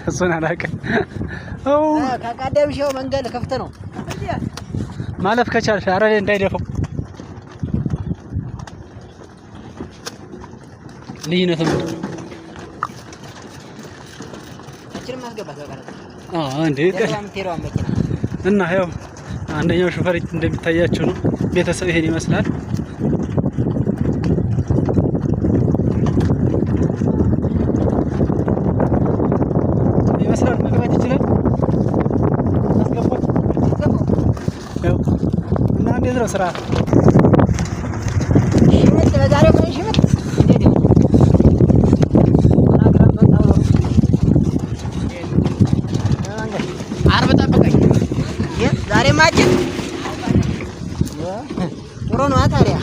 እሱን አላውቅም። ከቀደምሽው መንገድ ክፍት ነው ማለፍ ከቻልሽ ኧረ እንዳይደፈው ልዩነቱ ምንድን ነው? እችንም ማስገባት በቀረጥ እንዴ እና ያው አንደኛው ሹፌር እንደሚታያችሁ ነው። ቤተሰብ ይሄን ይመስላል። መግባት ይችላል። አስገባት ያው እና እንዴት ነው ስራ? ሽምጥ በዛሬው ቀን ሽምጥ እንዴት ነው? አርብ ጠብቀኝ። ዛሬ ማጭን ጥሩ ነው ታዲያ።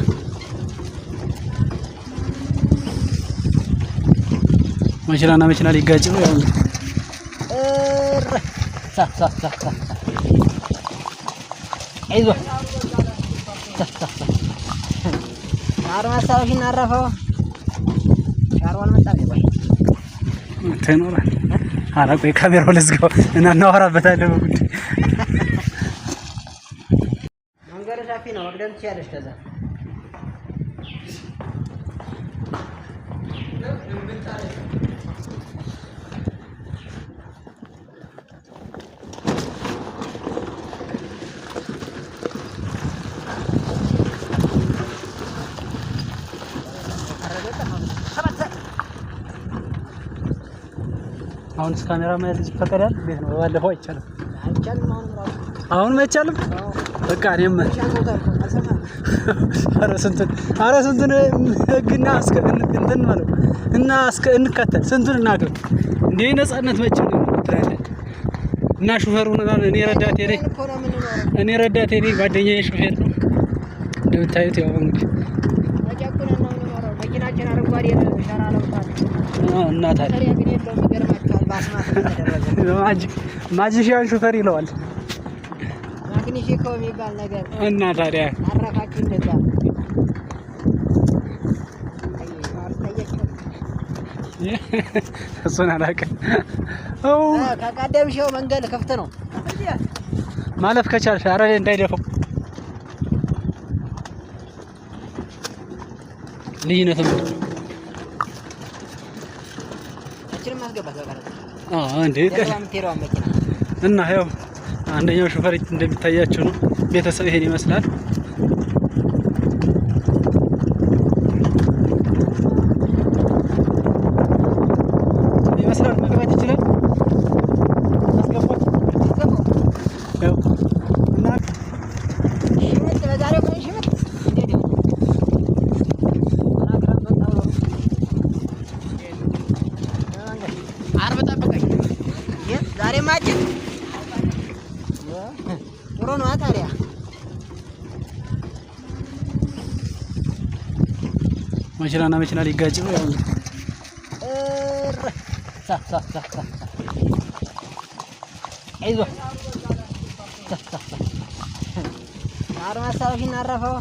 መኪናና መኪና ሊጋጭ ነው ያው አይዞህ ሻሩ ማሳለፍ እናረፈው ሻሩ አልመጣም ይባል ተኖራል። ኧረ ቆይ ካሜራው ልዝጋው እና እናወራበታለን በጉዳይ። መንገዱ ሰፊ ነው መቅደም ትችያለሽ። ከዛ አሁንስ ካሜራ መያዝ ይፈቀዳል? እንዴት ነው? ባለፈው አይቻልም። አይቻልም አሁን አይቻልም። በቃ እኔም ኧረ ስንቱን ህግና እንትን ማለት እና እንከተል ስንቱን እናግር እንዴ ነፃነት መቼ ነው ትላለህ? እና ሹፌሩን እኔ ረዳቴ ነኝ ጓደኛዬ ሹፌር ነው። እንደምታዩት ያው እንግዲህ መኪናችን አረንጓዴ ሸራ ለብሷል እና ታዲያ ማጂሽያን ሹፌር ይለዋል። ማግኒፊኮ የሚባል ነገር እና ታዲያ አረፋችሁ እንደዛ እሱን አላውቅም። ከቀደምሽው መንገድ ክፍት ነው ማለፍ ከቻልሽ ኧረ እንዳይደፈው ልዩነቱ ምንድን ነው? እችንም ማስገባት በቀረጥ እንዴ እና ያው አንደኛው ሹፌር እንደሚታያችሁ ነው። ቤተሰብ ይሄን ይመስላል። መግባት ይችላል። አስገባት ያው እና ሽምጥ በዛሬው ቀን ሽምጥ እንዴት ነው? አርብ ጠብቀኝ። ዛሬ ማጭን ጥሩ ነው ታዲያ። መኪናና መኪና ሊጋጭ ነው ያው አይዞህ ሻሩ ማሳለፍ እናረፈው